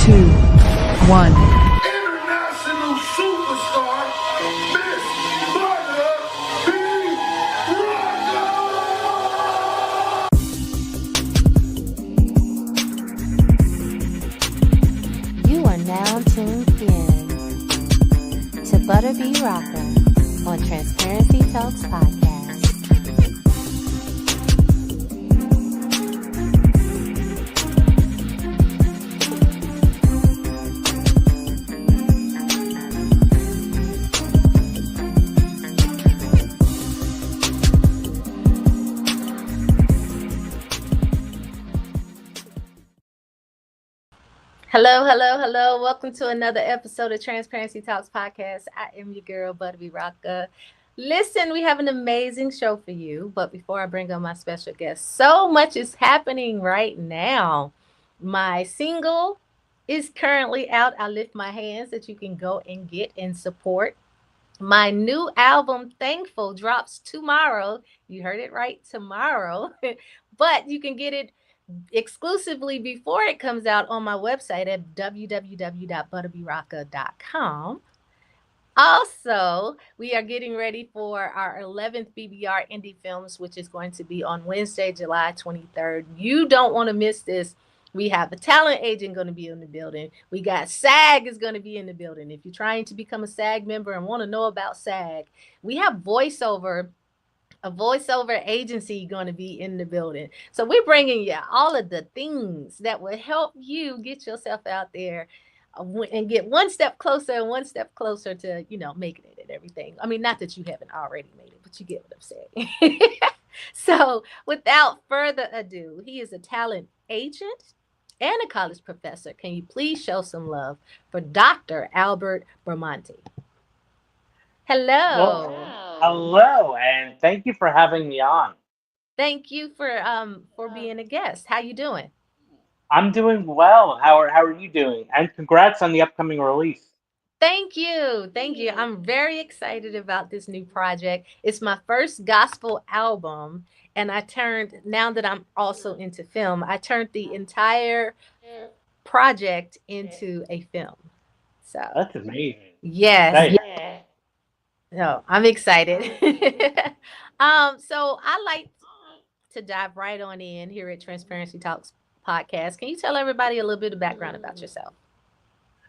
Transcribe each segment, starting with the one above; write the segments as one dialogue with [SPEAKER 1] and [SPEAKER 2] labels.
[SPEAKER 1] two, one.
[SPEAKER 2] International superstar, Miss Mother B.
[SPEAKER 3] You are now tuned in to Butter Bee Rocker on Transparency Talks Podcast.
[SPEAKER 4] Hello, hello, hello. Welcome to another episode of Transparency Talks Podcast. I am your girl, Butterbee Rocka. Listen, we have an amazing show for you. But before I bring on my special guest, so much is happening right now. My single is currently out. I lift my hands that you can go and get and support. My new album, Thankful, drops tomorrow. You heard it right, tomorrow. But you can get it exclusively before it comes out on my website at www.butterbeerocka.com. Also, we are getting ready for our 11th BBR Indie Films, which is going to be on Wednesday, July 23rd. You don't want to miss this. We have a talent agent going to be in the building. We got SAG is going to be in the building. If you're trying to become a SAG member and want to know about SAG, we have a voiceover agency going to be in the building. So we're bringing you all of the things that will help you get yourself out there and get one step closer and one step closer to, making it and everything. I mean, not that you haven't already made it, but you get what I'm saying. So without further ado, he is a talent agent and a college professor. Can you please show some love for Dr. Albert Bramante? Hello.
[SPEAKER 5] Well, hello, and thank you for having me on.
[SPEAKER 4] Thank you for being a guest. How you doing?
[SPEAKER 5] I'm doing well. How are you doing? And congrats on the upcoming release.
[SPEAKER 4] Thank you. Thank you. I'm very excited about this new project. It's my first gospel album, and now that I'm also into film, I turned the entire project into a film. So,
[SPEAKER 5] That's amazing.
[SPEAKER 4] yes.
[SPEAKER 5] Hey,
[SPEAKER 4] No, I'm excited. So I like to dive right on in here at Transparency Talks podcast. Can you tell everybody a little bit of background about yourself?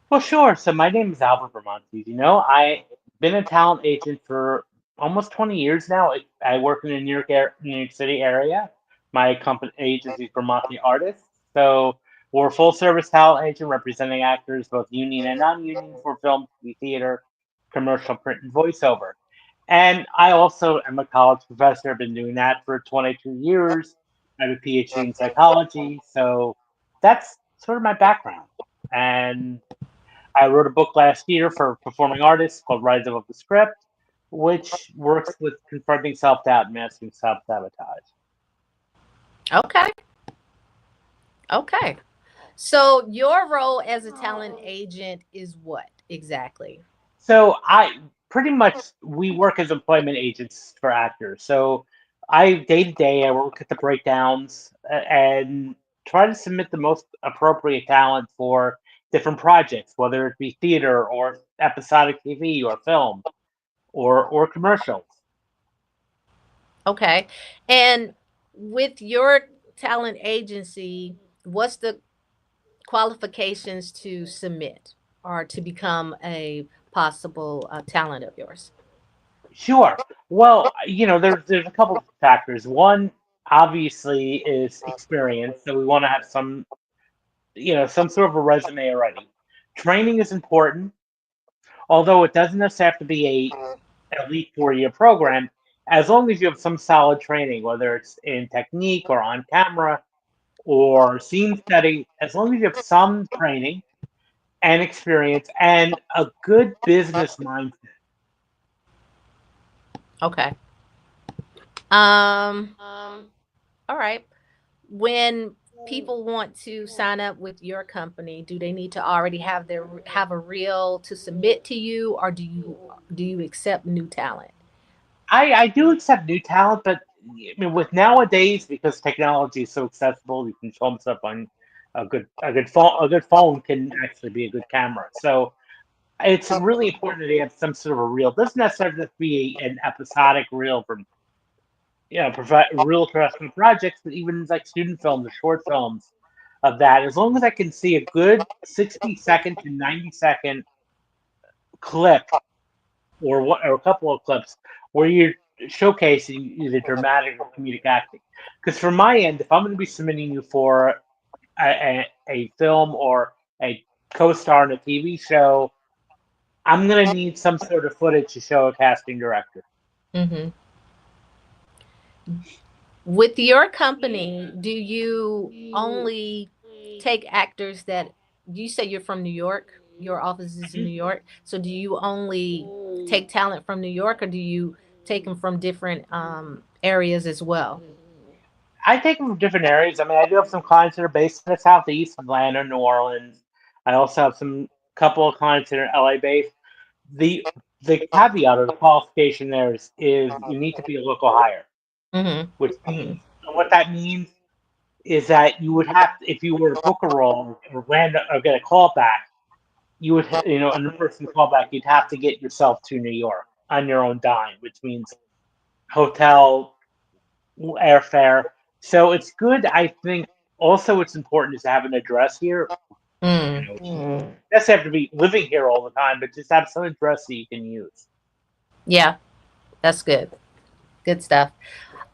[SPEAKER 5] well, sure. So my name is Albert Bramante. I've been a talent agent for almost 20 years now. I work in the New York City area. My company agency is Bramante Artists. So we're a full service talent agent representing actors, both union and non-union, for film, TV, theater, commercial, print, and voiceover. And I also am a college professor. I've been doing that for 22 years. I have a PhD in psychology. So that's sort of my background. And I wrote a book last year for performing artists called Rise Above the Script, which works with confronting self doubt and masking self sabotage.
[SPEAKER 4] Okay. Okay. So your role as a talent agent is what exactly?
[SPEAKER 5] So I pretty much we work as employment agents for actors. So I day to day I work at the breakdowns and try to submit the most appropriate talent for different projects, whether it be theater or episodic TV or film or commercials.
[SPEAKER 4] Okay. And with your talent agency, what's the qualifications to submit or to become a possible talent of yours?
[SPEAKER 5] Sure. Well, there's a couple of factors. One obviously is experience. So we want to have some sort of a resume already. Training is important, although it doesn't necessarily have to be an elite 4 year program. As long as you have some solid training, whether it's in technique or on camera or scene study, as long as you have some training and experience and a good business mindset.
[SPEAKER 4] Okay. Um, all right. When people want to sign up with your company, do they need to already have a reel to submit to you, or do you accept new talent?
[SPEAKER 5] I do accept new talent, but I mean, with nowadays, because technology is so accessible, you can show them stuff on A good phone can actually be a good camera. So it's really important that they have some sort of a reel. It doesn't necessarily have to be an episodic reel from real professional projects, but even like student films or short films of that. As long as I can see a good 60-second to 90-second clip or a couple of clips where you're showcasing either dramatic or comedic acting. Because from my end, if I'm going to be submitting you for a film or a co-star in a TV show, I'm going to need some sort of footage to show a casting director.
[SPEAKER 4] Mm-hmm. With your company, do you only take actors that you say you're from New York? Your office is in New York. So do you only take talent from New York, or do you take them from different areas as well?
[SPEAKER 5] I take them from different areas. I mean, I do have some clients that are based in the Southeast, Atlanta, New Orleans. I also have some couple of clients that are LA based. The the caveat or the qualification there is you need to be a local hire,
[SPEAKER 4] Mm-hmm.
[SPEAKER 5] which
[SPEAKER 4] Mm-hmm.
[SPEAKER 5] means what that means is that you would have if you were to book a role or land or get a call back, you would a person call back, you'd have to get yourself to New York on your own dime, which means hotel, airfare. So it's good. I think also it's important is to have an address here. You
[SPEAKER 4] Mm.
[SPEAKER 5] know, it doesn't have to be living here all the time, but just have some address that you can use.
[SPEAKER 4] Yeah, that's good. Good stuff.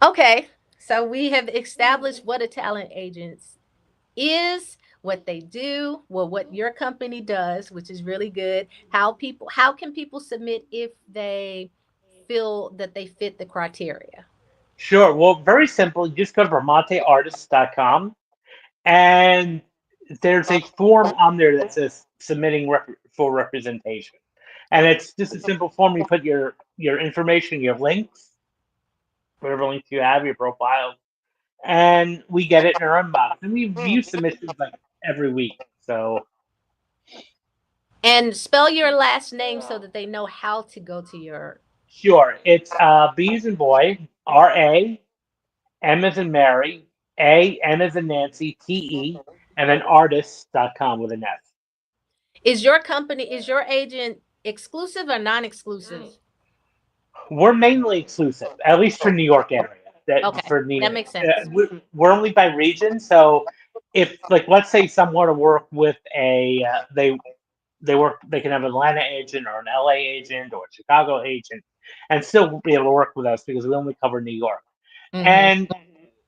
[SPEAKER 4] Okay, so we have established what a talent agent is, what they do, well, what your company does, which is really good. How can people submit if they feel that they fit the criteria?
[SPEAKER 5] Sure. Well, very simple. You just go to BramanteArtists.com and there's a form on there that says submitting for representation. And it's just a simple form. You put your information, your links, whatever links you have, your profile, and we get it in our inbox. And we view submissions like every week. So
[SPEAKER 4] And spell your last name so that they know how to go to your.
[SPEAKER 5] sure, it's B as in boy, R-A, M as in Mary, A, N as in Nancy, T-E, and then artists.com with an S.
[SPEAKER 4] Is your agent exclusive or non-exclusive?
[SPEAKER 5] We're mainly exclusive, at least for New York area. That
[SPEAKER 4] Okay,
[SPEAKER 5] for New
[SPEAKER 4] that
[SPEAKER 5] York,
[SPEAKER 4] makes sense.
[SPEAKER 5] we're only by region. So if like let's say someone were to work with they can have an Atlanta agent or an LA agent or a Chicago agent, and still be able to work with us because we only cover New York.
[SPEAKER 4] Mm-hmm.
[SPEAKER 5] And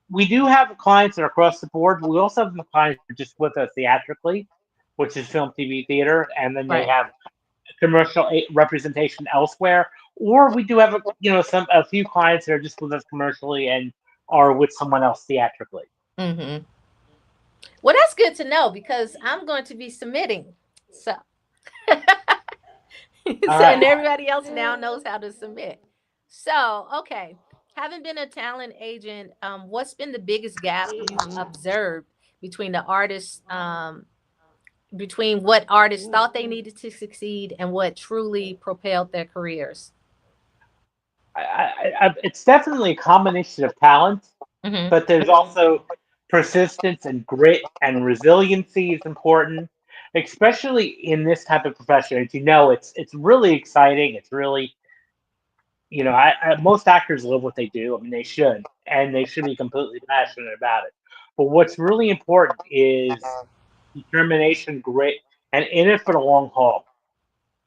[SPEAKER 5] we do have clients that are across the board, but we also have the clients that are just with us theatrically, which is film, TV, theater, and then they
[SPEAKER 4] Right.
[SPEAKER 5] have commercial representation elsewhere. Or we do have a few clients that are just with us commercially and are with someone else theatrically.
[SPEAKER 4] Mm-hmm. Well, that's good to know because I'm going to be submitting. So,
[SPEAKER 5] All
[SPEAKER 4] and
[SPEAKER 5] right.
[SPEAKER 4] everybody else now knows how to submit. So, okay. Having been a talent agent, what's been the biggest gap you've observed between the artists, between what artists thought they needed to succeed and what truly propelled their careers?
[SPEAKER 5] It's definitely a combination of talent,
[SPEAKER 4] Mm-hmm.
[SPEAKER 5] but there's also persistence and grit and resiliency is important, especially in this type of profession. As you know, it's really exciting. It's really most actors love what they do. I mean, they should, and they should be completely passionate about it. But what's really important is determination, grit, and in it for the long haul.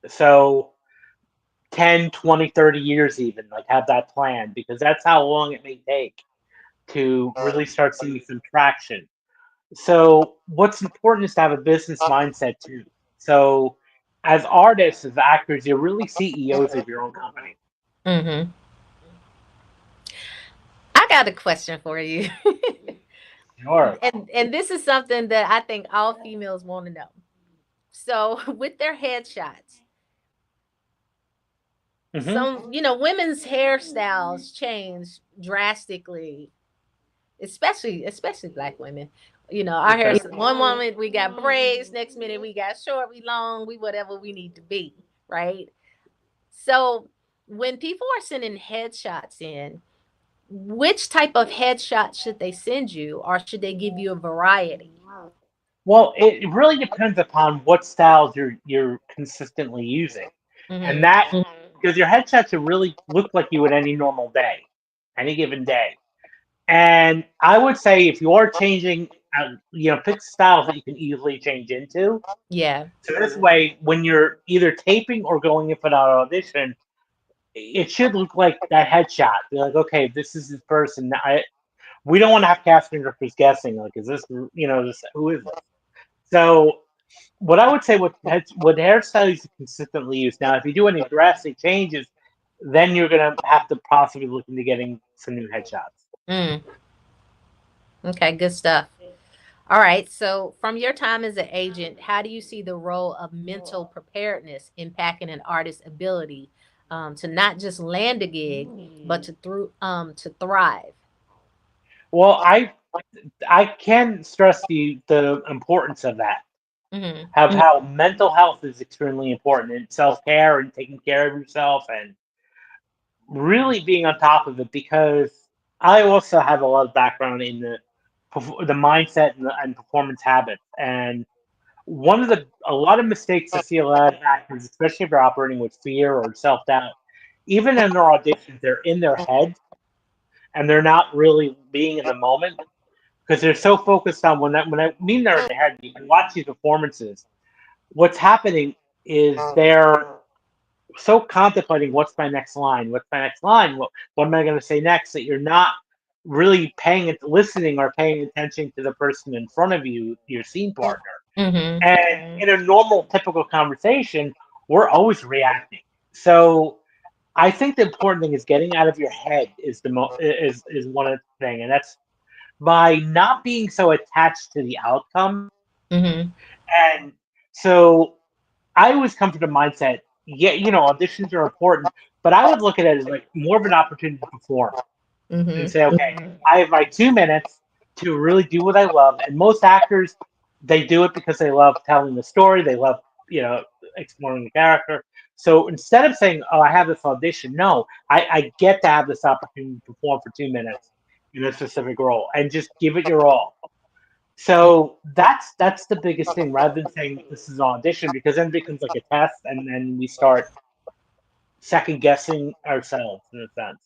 [SPEAKER 5] So 10, 20, 30 years even, like have that plan because that's how long it may take to really start seeing some traction. So what's important is to have a business mindset too. So as artists, as actors, you're really CEOs of your own company.
[SPEAKER 4] Mm-hmm. I got a question for you.
[SPEAKER 5] Sure.
[SPEAKER 4] And this is something that I think all females want to know. So, with their headshots,
[SPEAKER 5] Hmm.
[SPEAKER 4] some, women's hairstyles change drastically, especially black women. Our hair,
[SPEAKER 5] Okay.
[SPEAKER 4] one moment we got braids, next minute we got short, we long, we whatever we need to be, right? So, when people are sending headshots in, which type of headshot should they send you, or should they give you a variety?
[SPEAKER 5] Well, it really depends upon what styles you're consistently using, and
[SPEAKER 4] Mm-hmm.
[SPEAKER 5] that because your headshot should really look like you would any normal day, any given day. And I would say if you are changing, pick styles that you can easily change into.
[SPEAKER 4] Yeah.
[SPEAKER 5] So this way, when you're either taping or going in for that audition, it should look like that headshot. You're like, okay, this is this person. We don't want to have casting directors guessing. Like, is this, who is this? So what I would say what hairstyles you consistently use. Now, if you do any drastic changes, then you're gonna have to possibly look into getting some new headshots.
[SPEAKER 4] Mm. Okay, good stuff. All right. So, from your time as an agent, how do you see the role of mental preparedness impacting an artist's ability to not just land a gig, but to thrive?
[SPEAKER 5] Well, I can stress the importance of that.
[SPEAKER 4] Mm-hmm.
[SPEAKER 5] Have how mental health is extremely important in self care and taking care of yourself and really being on top of it because I also have a lot of background in the mindset and performance habits. And a lot of mistakes I see a lot of actors, especially if they're operating with fear or self doubt, even in their auditions, they're in their head and they're not really being in the moment because they're so focused on when I mean they're in their head. You can watch these performances. What's happening is they're so contemplating what's my next line, what am I going to say next, that you're not really listening or paying attention to the person in front of you, your scene partner.
[SPEAKER 4] Mm-hmm.
[SPEAKER 5] And in a normal, typical conversation, we're always reacting. So I think the important thing is getting out of your head is one of the thing, and that's by not being so attached to the outcome.
[SPEAKER 4] Mm-hmm.
[SPEAKER 5] And so I always come from the mindset, yeah, auditions are important, but I would look at it as like more of an opportunity to perform and
[SPEAKER 4] Mm-hmm.
[SPEAKER 5] say, okay, I have my 2 minutes to really do what I love. And most actors, they do it because they love telling the story, they love, exploring the character. So instead of saying, oh, I have this audition, no, I get to have this opportunity to perform for 2 minutes in a specific role and just give it your all. So that's the biggest thing, rather than saying this is an audition, because then it becomes like a test, and then we start second guessing ourselves in a sense.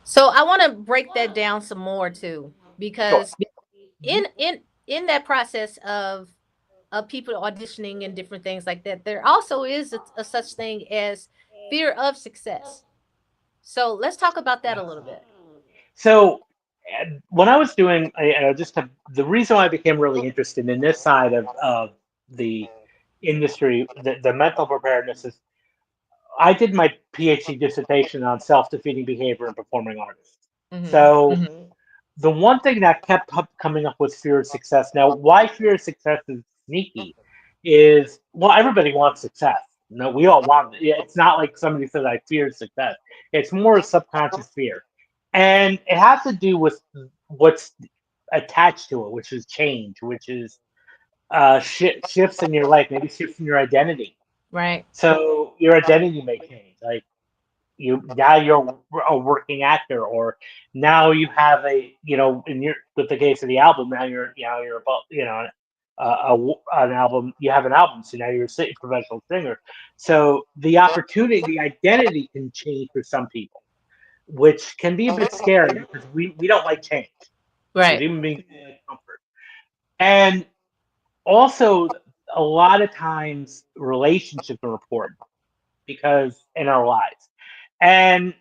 [SPEAKER 4] So I want to break that down some more too,
[SPEAKER 5] Sure.
[SPEAKER 4] because in that process of people auditioning and different things like that, there also is a such thing as fear of success. So let's talk about that a little bit.
[SPEAKER 5] So when I was doing, the reason why I became really interested in this side of the industry, the mental preparedness is I did my PhD dissertation on self-defeating behavior in performing artists.
[SPEAKER 4] Mm-hmm.
[SPEAKER 5] So the one thing that kept coming up was fear of success. Now, why fear of success is sneaky is, well, everybody wants success. No, we all want it. It's not like somebody says, I fear success. It's more a subconscious fear. And it has to do with what's attached to it, which is change, which is shifts in your life, maybe shifts in your identity.
[SPEAKER 4] Right.
[SPEAKER 5] So your identity may change. Like, you're a working actor, or now you have in your with the case of the album, now you're about an album, you have an album, so now you're a professional singer. So the identity can change for some people, which can be a bit scary because we don't like change because
[SPEAKER 4] Right.
[SPEAKER 5] human beings like comfort. And also, a lot of times relationships are important because in our lives. And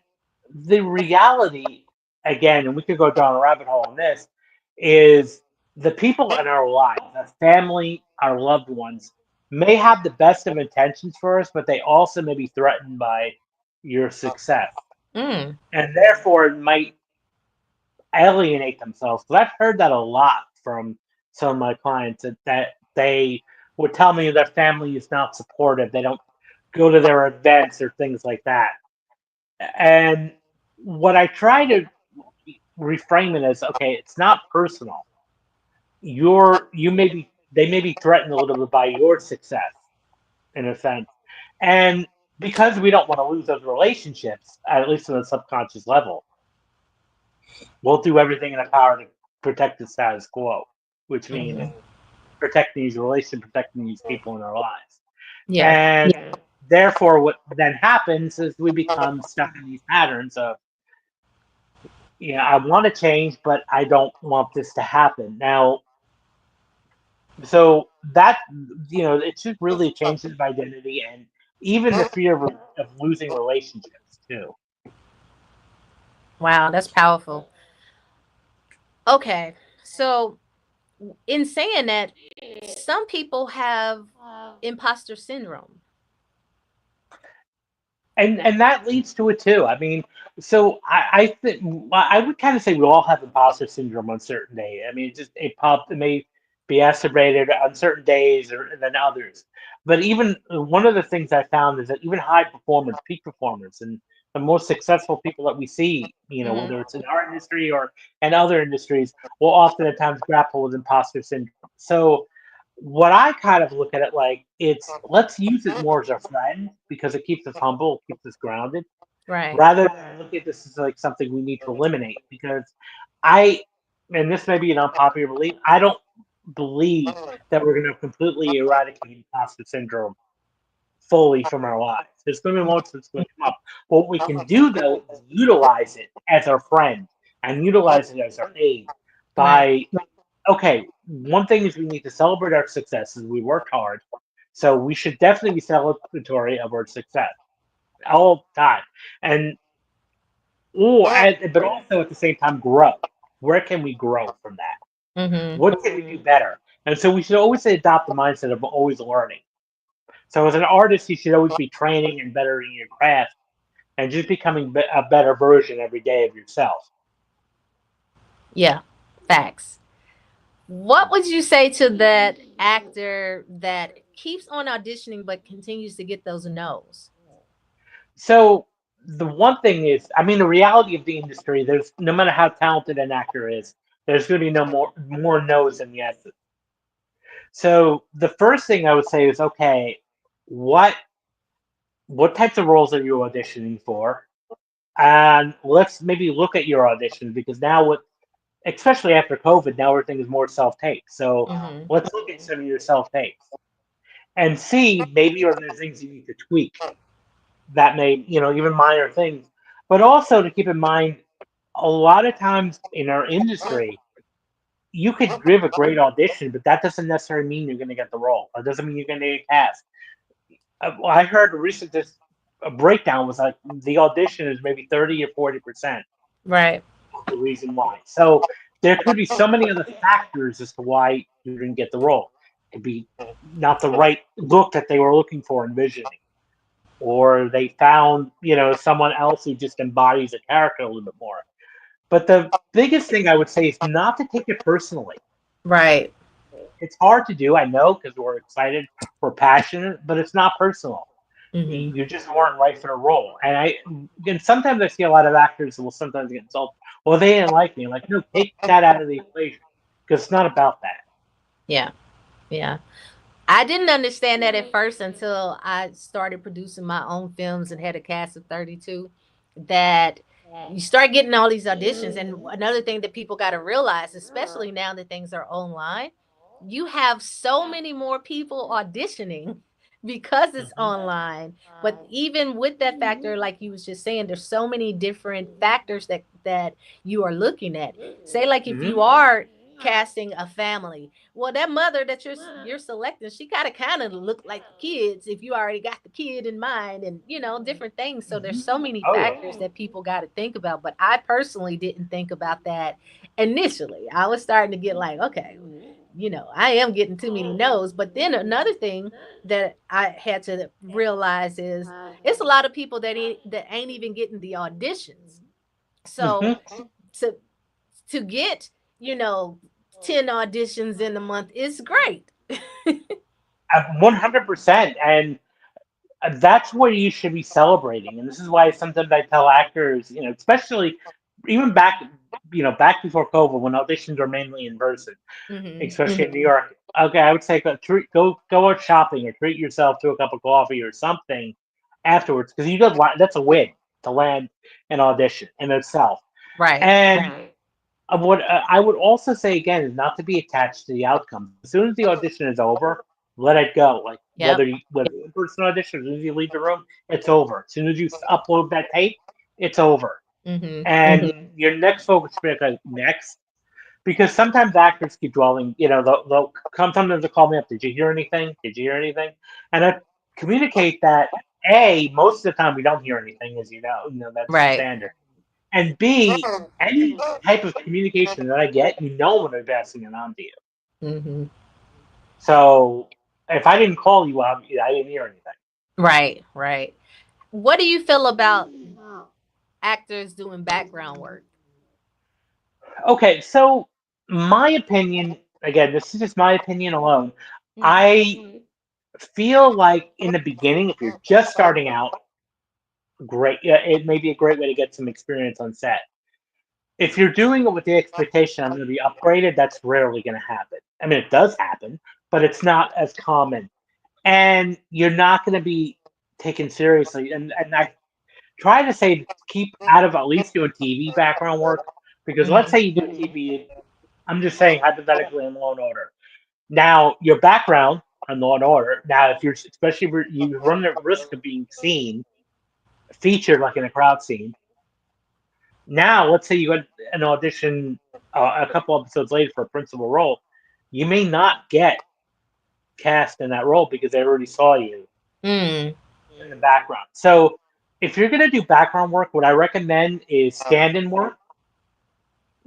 [SPEAKER 5] the reality, again, and we could go down a rabbit hole on this, is the people in our lives, our family, our loved ones, may have the best of intentions for us, but they also may be threatened by your success.
[SPEAKER 4] Mm.
[SPEAKER 5] And therefore, it might alienate themselves. Because I've heard that a lot from some of my clients that they would tell me their family is not supportive. They don't go to their events or things like that. And what I try to reframe it as, okay, it's not personal. You may be They may be threatened a little bit by your success in a sense. And because we don't want to lose those relationships, at least on a subconscious level, we'll do everything in our power to protect the status quo. which means
[SPEAKER 4] Mhm.
[SPEAKER 5] protecting these relations, protecting these people in our lives.
[SPEAKER 4] Yeah.
[SPEAKER 5] And therefore, what then happens is we become stuck in these patterns of, I want to change, but I don't want this to happen. Now, so that, it's just really changes of identity and even the fear of losing relationships too.
[SPEAKER 4] Wow, that's powerful. Okay. So, in saying that, some people have imposter syndrome.
[SPEAKER 5] And that leads to it too. I mean, so I think I would kind of say we all have imposter syndrome on certain days. I mean, it may be exacerbated on certain days or than others. But even one of the things I found is that even high performers, peak performers, and the most successful people that we see,
[SPEAKER 4] Mhm.
[SPEAKER 5] whether it's in our industry or in other industries, will often at times grapple with imposter syndrome. So what I kind of look at it like, it's let's use it more as a friend because it keeps us humble, it keeps us grounded,
[SPEAKER 4] Right.
[SPEAKER 5] rather than look at this as like something we need to eliminate. Because I, and this may be an unpopular belief, I don't believe that we're going to completely eradicate imposter syndrome fully from our lives. There's going to be moments that's going to come up. What we can do though is utilize it as our friend and utilize it as our aid
[SPEAKER 4] Right.
[SPEAKER 5] by okay, one thing is we need to celebrate our successes. We worked hard. So we should definitely be celebratory of our success all the time. And but also at the same time grow. Where can we grow from that?
[SPEAKER 4] Mhm.
[SPEAKER 5] What can we do better? And so we should always adopt the mindset of always learning. So as an artist, you should always be training and bettering your craft and just becoming a better version every day of yourself.
[SPEAKER 4] Yeah. Facts. What would you say to that actor that keeps on auditioning but continues to get those no's?
[SPEAKER 5] So the one thing is, I mean, the reality of the industry, there's no matter how talented an actor is, there's going to be no more no's than yeses. So the first thing I would say is, okay, what what types of roles are you auditioning for? And let's maybe look at your auditions because now especially after COVID, now everything is more self-tape. So
[SPEAKER 4] Mhm.
[SPEAKER 5] let's look at some of your self-tapes and see maybe are there things you need to tweak that may, even minor things, but also to keep in mind a lot of times in our industry, you could give a great audition, but that doesn't necessarily mean you're going to get the role. It doesn't mean you're going to get cast. I heard a recent a breakdown was like the audition is maybe 30 or 40%
[SPEAKER 4] Right.
[SPEAKER 5] of the reason why. So there could be so many other factors as to why you didn't get the role. It could be not the right look that they were looking for envisioning, or they found someone else who just embodies a character a little bit more. But the biggest thing I would say is not to take it personally.
[SPEAKER 4] Right.
[SPEAKER 5] It's hard to do, I know, because we're excited, we're passionate, but it's not personal.
[SPEAKER 4] Mhm.
[SPEAKER 5] You just weren't right for the role. And sometimes I see a lot of actors who will sometimes get insulted. Well, they didn't like me. Like, no, take that out of the equation because it's not about that.
[SPEAKER 4] Yeah. Yeah. I didn't understand that at first until I started producing my own films and had a cast of 32. That you start getting all these auditions. And another thing that people got to realize, especially now that things are online, you have so many more people auditioning because it's
[SPEAKER 5] Hmm.
[SPEAKER 4] online. But even with that factor, like you was just saying, there's so many different factors that you are looking at. Say like if
[SPEAKER 5] Hmm.
[SPEAKER 4] you are casting a family, well, that mother that you're selecting, she gotta kind of look like the kids if you already got the kid in mind, and different things. So there's
[SPEAKER 5] Hmm.
[SPEAKER 4] so many
[SPEAKER 5] Oh yeah.
[SPEAKER 4] factors that people got to think about. But I personally didn't think about that initially. I was starting to get like, okay, I am getting too many no's. But then another thing that I had to realize is it's a lot of people that ain't even getting the auditions. So
[SPEAKER 5] Hmm.
[SPEAKER 4] to to get, you know, 10 auditions in a month is great.
[SPEAKER 5] 100%. And that's where you should be celebrating. And this is why sometimes I tell actors, especially even back before COVID when auditions were mainly in person,
[SPEAKER 4] Hmm.
[SPEAKER 5] especially in New York. Okay, I would say go out shopping or treat yourself to a cup of coffee or something afterwards because that's a win to land an audition in itself.
[SPEAKER 4] Right.
[SPEAKER 5] And I would also say again is not to be attached to the outcomes. As soon as the audition is over, let it go. Like
[SPEAKER 4] Yep.
[SPEAKER 5] whether in-person audition, as soon as you leave the room, it's over. As soon as you upload that tape, it's over.
[SPEAKER 4] Mm-hmm.
[SPEAKER 5] And your next focus will be like next, because sometimes actors keep dwelling. They'll come. Sometimes they'll call me up. Did you hear anything? Did you hear anything? And I communicate that most of the time we don't hear anything, as you know. That's
[SPEAKER 4] Right.
[SPEAKER 5] standard. And B, any type of communication that I get, I'm going to be passing it on to you.
[SPEAKER 4] Mm-hmm.
[SPEAKER 5] So if I didn't call you up, I didn't hear anything.
[SPEAKER 4] Right. Right. What do you feel about actors doing background work?
[SPEAKER 5] Okay, so my opinion, again, this is just my opinion alone.
[SPEAKER 4] Mm-hmm.
[SPEAKER 5] I feel like in the beginning, if you're just starting out, great. Yeah, it may be a great way to get some experience on set. If you're doing it with the expectation I'm going to be upgraded, that's rarely going to happen. I mean, it does happen, but it's not as common. And you're not going to be taken seriously. And I try to say keep out of at least doing TV background work, because let's
[SPEAKER 4] Mm-hmm.
[SPEAKER 5] say you do TV. I'm just saying hypothetically in Law and Order. Now your background on Law and Order. Now, if you're especially if you run the risk of being seen, featured like in a crowd scene. Now, let's say you got an audition a couple episodes later for a principal role, you may not get cast in that role because they already saw you
[SPEAKER 4] Mm.
[SPEAKER 5] in the background. So, if you're going to do background work, what I recommend is stand-in work,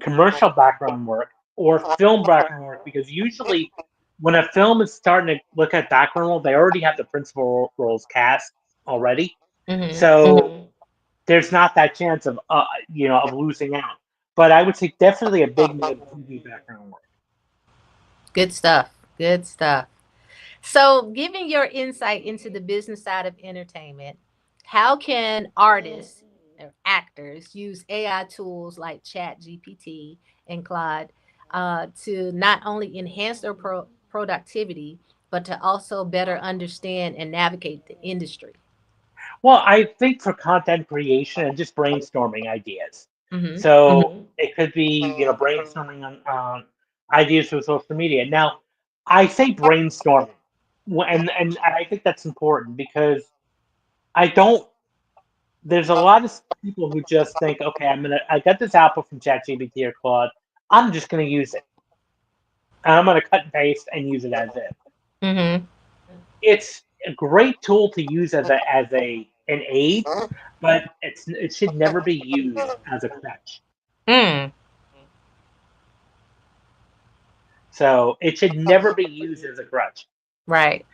[SPEAKER 5] commercial background work, or film background work, because usually when a film is starting to look at background role, they already have the principal roles cast already.
[SPEAKER 4] Mm-hmm.
[SPEAKER 5] So there's not that chance of of losing out. But I would say definitely a big name TV background work.
[SPEAKER 4] Good stuff. Good stuff. So, giving your insight into the business side of entertainment, how can artists or actors use AI tools like Chat GPT and Claude to not only enhance their productivity, but to also better understand and navigate the industry?
[SPEAKER 5] Well, I think for content creation and just brainstorming ideas.
[SPEAKER 4] Mm-hmm.
[SPEAKER 5] So it could be brainstorming on ideas for social media. Now, I say brainstorming, and I think that's important because I don't. There's a lot of people who just think, okay, I got this output from ChatGPT or Claude, I'm just gonna use it, and I'm gonna cut and paste and use it as is.
[SPEAKER 4] Mm-hmm.
[SPEAKER 5] It's a great tool to use as an aid, but it should never be used as a crutch.
[SPEAKER 4] Mm.
[SPEAKER 5] So it should never be used as a crutch.
[SPEAKER 4] Right.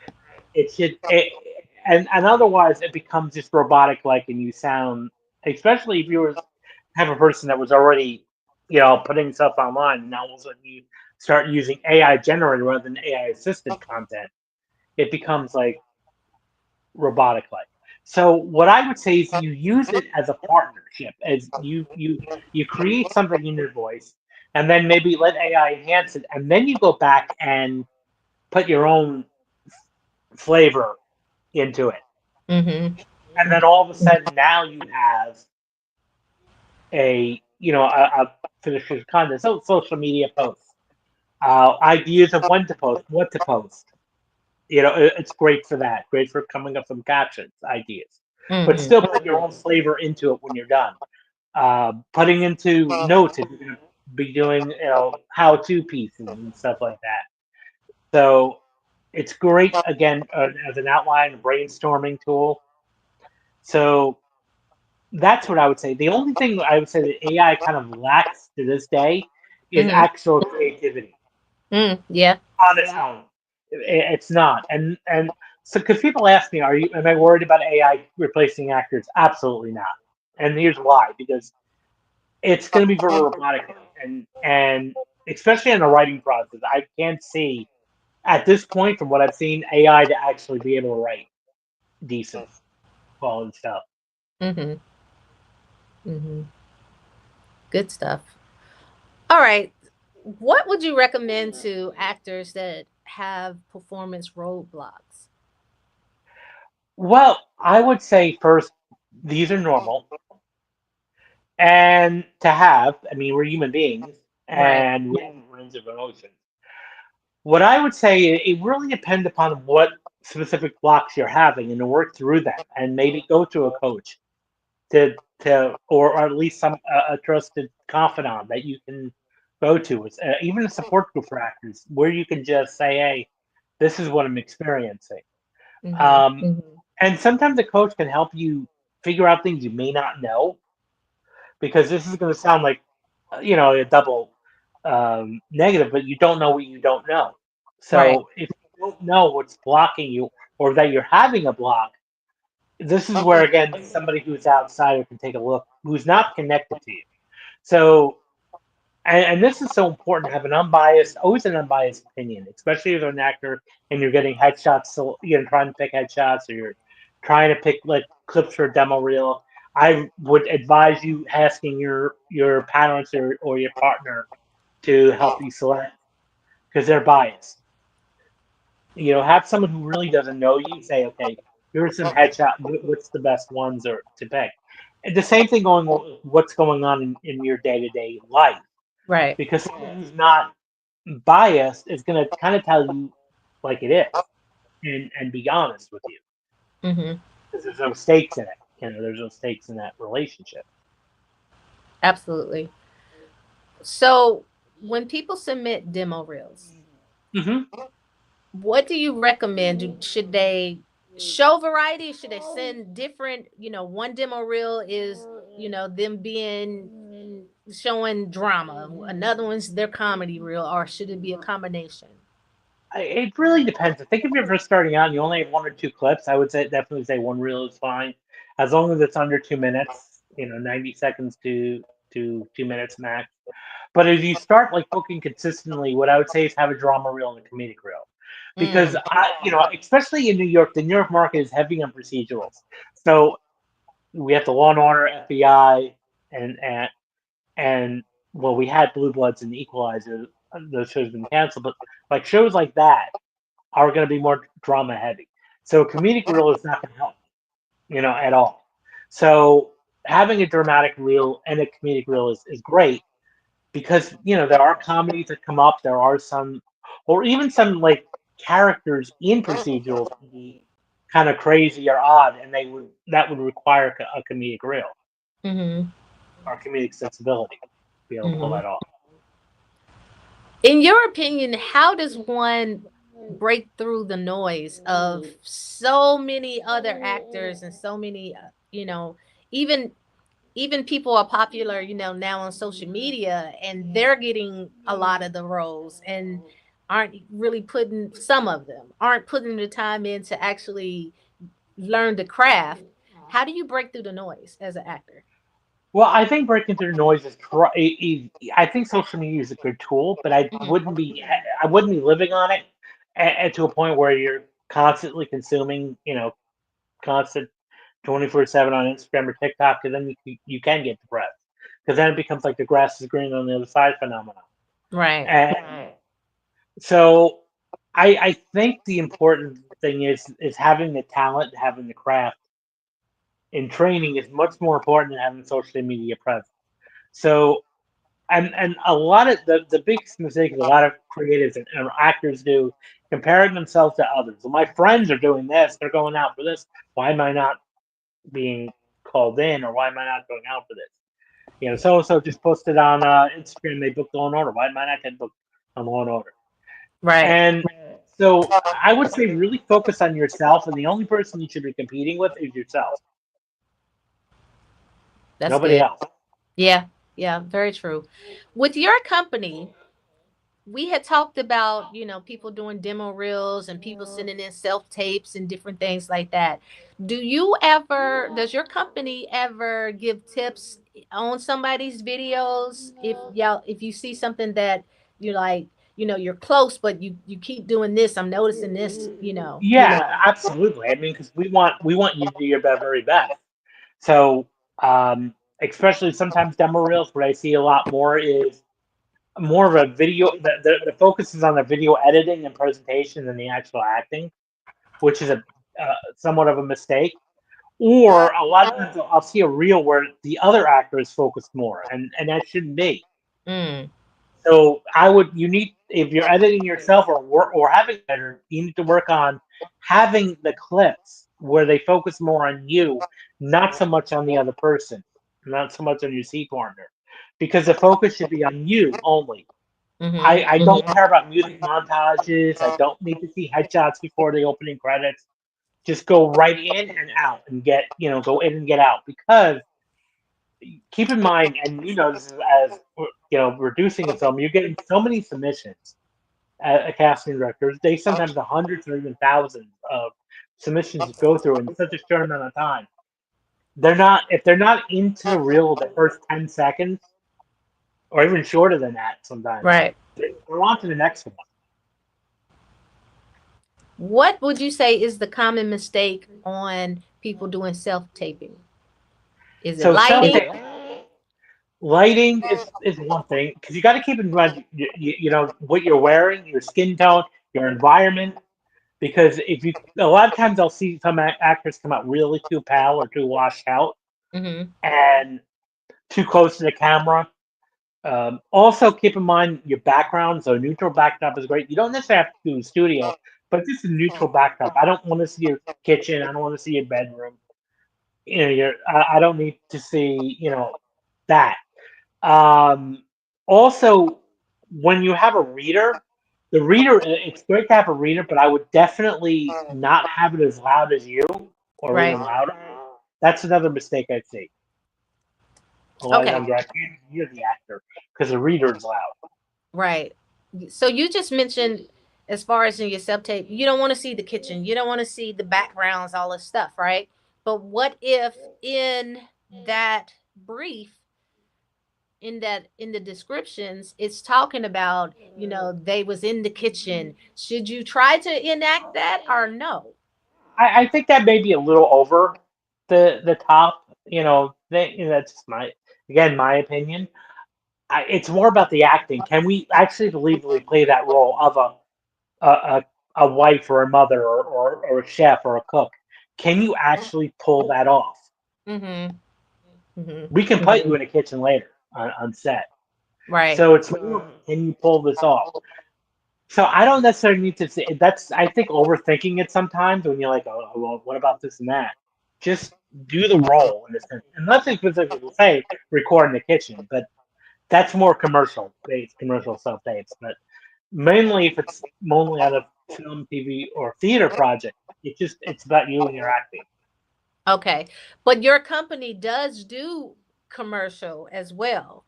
[SPEAKER 5] It should, and otherwise it becomes just robotic like, and you sound, especially if have a person that was already, putting stuff online, and now all of a sudden you start using AI generated rather than AI assisted content, it becomes like robotic like. So what I would say is you use it as a partnership, as you create something in your voice, and then maybe let AI enhance it, and then you go back and put your own flavor into it,
[SPEAKER 4] Mm-hmm.
[SPEAKER 5] and then all of a sudden now you have a finished content. So social media posts, ideas of when to post, what to post. It's great for that. Great for coming up with some captions, ideas, but
[SPEAKER 4] Mm-hmm.
[SPEAKER 5] still put your own flavor into it when you're done. Putting into notes if you're going to be doing how-to pieces and stuff like that. So it's great again as an outline brainstorming tool. So that's what I would say. The only thing I would say that AI kind of lacks to this day is
[SPEAKER 4] Mm-hmm.
[SPEAKER 5] actual creativity
[SPEAKER 4] Mm. Yeah.
[SPEAKER 5] on its own. It's not, and so because people ask me, am I worried about AI replacing actors? Absolutely not. And here's why: because it's going to be very robotic, and especially in the writing process, I can't see at this point from what I've seen AI to actually be able to write decent quality stuff.
[SPEAKER 4] Mm-hmm. Mm-hmm. Good stuff. All right. What would you recommend to actors that have performance roadblocks?
[SPEAKER 5] Well, I would say first, these are normal, and to have. I mean, we're human beings,
[SPEAKER 4] Right.
[SPEAKER 5] and range of emotions. What I would say, it really depends upon what specific blocks you're having, and to work through them, and maybe go to a coach or at least a trusted confidant that you can go to. It's, even a support group for actors where you can just say, "Hey, this is what I'm experiencing."
[SPEAKER 4] Mm-hmm.
[SPEAKER 5] Um, and sometimes a coach can help you figure out things you may not know, because this is going to sound like a double negative, but you don't know what you don't know.
[SPEAKER 4] Right.
[SPEAKER 5] So if you don't know what's blocking you, or that you're having a block, this is where again somebody who's outsider can take a look, who's not connected to you. So, and this is so important to have always an unbiased opinion, especially as an actor and you're getting headshots. So trying to pick headshots, or you're trying to pick like clips for a demo reel. I would advise you asking your parents or your partner to help you select, because they're biased. Have someone who really doesn't know you say, okay, here are some headshot. What's the best ones or to pick? And the same thing going on with what's going on in your day to day life,
[SPEAKER 4] Right.
[SPEAKER 5] because someone who's not biased is going to kind of tell you like it is, and be honest with you,
[SPEAKER 4] Mm-hmm.
[SPEAKER 5] because there's no stakes in it. There's no stakes in that relationship.
[SPEAKER 4] Absolutely. So when people submit demo reels,
[SPEAKER 5] Hmm.
[SPEAKER 4] what do you recommend? Should they show variety? Should they send different? One demo reel is them being showing drama. Another one's their comedy reel, or should it be a combination?
[SPEAKER 5] It really depends. I think if you're first starting out and you only have one or two clips, I would definitely say one reel is fine, as long as it's under 2 minutes. 90 seconds to 2 minutes max. But as you start like booking consistently, what I would say is have a drama reel and a comedic reel, because
[SPEAKER 4] Mm.
[SPEAKER 5] especially in New York, the New York market is heavy on procedurals. So we have the Law and Order, FBI, and and well, we had Blue Bloods and Equalizer. Those shows have been canceled, but like shows like that are going to be more drama heavy. So a comedic reel is not going to help, at all. So having a dramatic reel and a comedic reel is great, because there are comedies that come up. There are some, or even some like characters in procedurals can be kind of crazy or odd, and that would require a comedic reel
[SPEAKER 4] Mm-hmm.
[SPEAKER 5] or comedic sensibility to be able to pull
[SPEAKER 4] Mm-hmm.
[SPEAKER 5] that off.
[SPEAKER 4] In your opinion, how does one break through the noise of so many other actors and so many, even people are popular, now on social media, and they're getting a lot of the roles and aren't really putting some of them aren't putting the time in to actually learn the craft. How do you break through the noise as an actor?
[SPEAKER 5] Well, I think breaking through noise I think social media is a good tool, but I wouldn't be living on it, to a point where you're constantly consuming, constant 24/7 on Instagram or TikTok, because then you can get depressed, because then it becomes like the grass is green on the other side phenomenon.
[SPEAKER 4] Right.
[SPEAKER 5] And so I think the important thing is having the talent, having the craft, and training is much more important than having social media presence. So, and a lot of the biggest mistake a lot of creatives and actors do, comparing themselves to others. Well, my friends are doing this; they're going out for this. Why am I not being called in, or why am I not going out for this? So and so just posted on Instagram they booked Law and Order. Why am I not getting booked on Law and Order?
[SPEAKER 4] Right.
[SPEAKER 5] And so I would say really focus on yourself, and the only person you should be competing with is yourself,
[SPEAKER 4] That's
[SPEAKER 5] nobody
[SPEAKER 4] good.
[SPEAKER 5] else.
[SPEAKER 4] Yeah. Yeah, very true. With your company, we had talked about, people doing demo reels and people sending in self tapes and different things like that. Does your company ever give tips on somebody's videos, if you see something that you're like, you're close, but you keep doing this, I'm noticing this,
[SPEAKER 5] Yeah, absolutely. I mean, because we want you to do your very best. So, especially sometimes demo reels, what I see a lot more is more of a video. The focus is on the video editing and presentation than the actual acting, which is a somewhat of a mistake. Or a lot of times I'll see a reel where the other actor is focused more, and that shouldn't be.
[SPEAKER 4] Mm.
[SPEAKER 5] So you need, if you're editing yourself or having an editor, you need to work on having the clips where they focus more on you, not so much on the other person, not so much on your C partner, because the focus should be on you only.
[SPEAKER 4] Mm-hmm.
[SPEAKER 5] I don't care about music montages. I don't need to see headshots before the opening credits. Just go right in and out and go in and get out, because keep in mind, and this is as reducing a film, you're getting so many submissions at casting directors. They sometimes have hundreds or even thousands of submissions to go through in such a short amount of time. They're not If they're not into the reel the first 10 seconds, or even shorter than that, sometimes
[SPEAKER 4] Right.
[SPEAKER 5] they're on to the next one.
[SPEAKER 4] What would you say is the common mistake on people doing self-taping? Is it
[SPEAKER 5] So self
[SPEAKER 4] lighting?
[SPEAKER 5] lighting is one thing, because you got to keep in mind what you're wearing, your skin tone, your environment. Because if you a lot of times I'll see some actors come out really too pale or too washed out
[SPEAKER 4] Mm-hmm.
[SPEAKER 5] and too close to the camera. Also, keep in mind your background. So, neutral backdrop is great. You don't necessarily have to do a studio, but just a neutral backdrop. I don't want to see your kitchen. I don't want to see your bedroom. I don't need to see that. Um, Also, when you have a reader, it's great to have a reader, but I would definitely not have it as loud as you, or
[SPEAKER 4] Right.
[SPEAKER 5] even louder. That's another mistake I see. A lot of
[SPEAKER 4] Okay.
[SPEAKER 5] times where I can't hear the actor because the reader is loud.
[SPEAKER 4] Right. So you just mentioned, as far as in your self-tape, you don't want to see the kitchen. You don't want to see the backgrounds, all this stuff, right? But what if in that brief, in the descriptions, it's talking about, they was in the kitchen. Should you try to enact that or no?
[SPEAKER 5] I think that may be a little over the top. That's just my opinion. It's more about the acting. Can we actually believably play that role of a, a, a wife or a mother or a chef or a cook? Can you actually pull that off?
[SPEAKER 4] Mm-hmm. Mm-hmm.
[SPEAKER 5] We can put you in a kitchen later on set.
[SPEAKER 4] Right.
[SPEAKER 5] So it's more, can you pull this off? So I don't necessarily need to say that's. I think overthinking it sometimes when you're like, oh, well, what about this and that? Just do the role in a sense. And nothing specific to say record in the kitchen, but that's more commercial based, commercial self tapes. But mainly if it's mainly on a film, TV, or theater project, it's about you and your acting.
[SPEAKER 4] Okay. But your company does do commercial as well.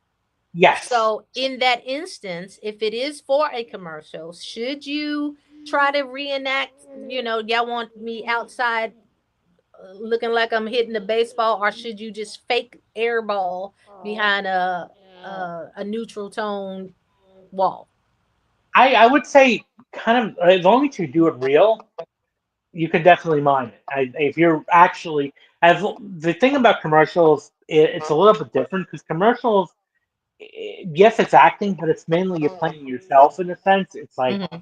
[SPEAKER 5] Yes,
[SPEAKER 4] So, in that instance, if it is for a commercial, should you try to reenact, y'all want me outside looking like I'm hitting the baseball, or should you just fake airball behind a neutral tone wall?
[SPEAKER 5] I would say kind of as long as you do it real, you could definitely mime it. If you're actually as the thing about commercials, it's a little bit different because commercials, yes, it's acting, but it's mainly you're playing yourself in a sense. It's like
[SPEAKER 4] Hmm.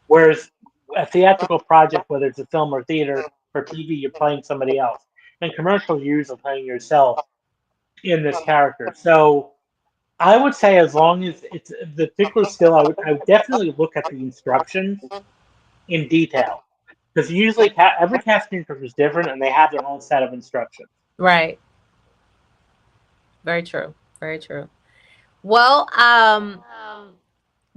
[SPEAKER 5] whereas a theatrical project, whether it's a film or theater or TV, you're playing somebody else. And commercials, you're usually playing yourself in this character. So I would say as long as it's the particular skill, I would definitely look at the instructions in detail because usually every casting director is different and they have their own set of instructions.
[SPEAKER 4] Right. Very true. Very true. Well,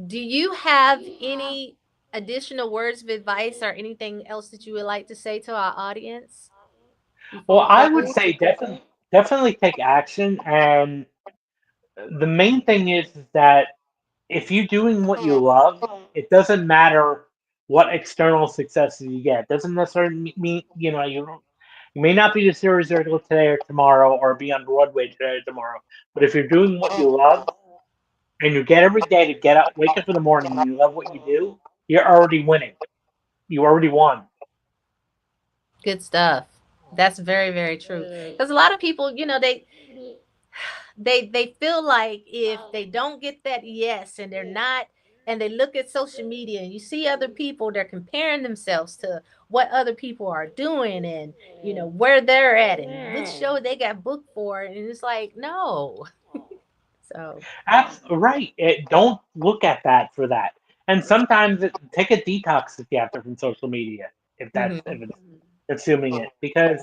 [SPEAKER 4] do you have any additional words of advice or anything else that you would like to say to our audience before
[SPEAKER 5] Well,
[SPEAKER 4] we
[SPEAKER 5] I would
[SPEAKER 4] close?
[SPEAKER 5] say definitely take action, and the main thing is that if you're doing what you love, it doesn't matter what external successes you get. It doesn't necessarily mean you may not be the series regular today or tomorrow, or be on Broadway today or tomorrow. But if you're doing what you love and you get every day to get up, wake up in the morning, and you love what you do, you're already winning. You already won.
[SPEAKER 4] Good stuff. That's very, very true. Because a lot of people, they feel like if they don't get that yes, and they're not, and they look at social media and you see other people, they're comparing themselves to what other people are doing, and where they're at and which show they got booked for, and it's like, no, So,
[SPEAKER 5] Right. Don't look at that for that. And sometimes take a detox if you have to from social media, if it's consuming it, because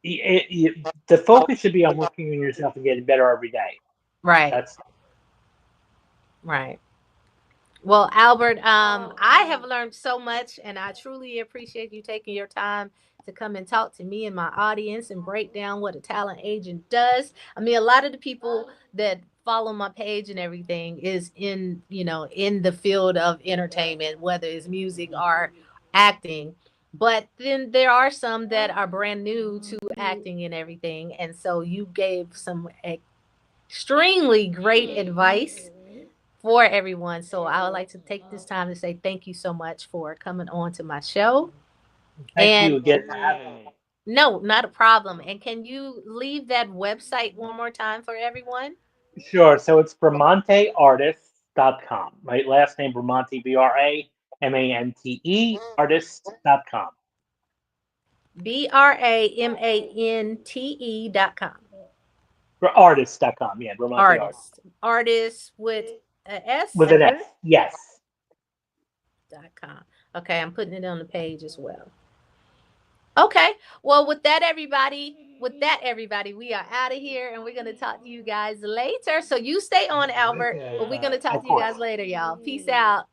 [SPEAKER 5] the focus should be on working on yourself and getting better every day.
[SPEAKER 4] right,
[SPEAKER 5] That's
[SPEAKER 4] right. Well, Albert, I have learned so much, and I truly appreciate you taking your time to come and talk to me and my audience and break down what a talent agent does. I mean, a lot of the people that follow my page and everything is in, in the field of entertainment, whether it's music or acting. But then there are some that are brand new to acting and everything. And so you gave some extremely great advice for everyone. So I would like to take this time to say thank you so much for coming on to my show.
[SPEAKER 5] Thank
[SPEAKER 4] And
[SPEAKER 5] you again for having me.
[SPEAKER 4] no, not a problem. And can you leave that website one more time for everyone?
[SPEAKER 5] Sure. So it's BramanteArtists.com. My last name Bramante, Bramante, artists.com.
[SPEAKER 4] BRAMANTE.com.
[SPEAKER 5] Artists.com. Yeah, Bramante Artists.
[SPEAKER 4] Artist with a S
[SPEAKER 5] With an S. Yes.
[SPEAKER 4] .com. Okay, I'm putting it on the page as well. Okay. Well, with that, everybody, we are out of here and we're going to talk to you guys later. So you stay on, Albert, but we're going to talk
[SPEAKER 5] Of
[SPEAKER 4] to you
[SPEAKER 5] course.
[SPEAKER 4] guys later, y'all. Peace out.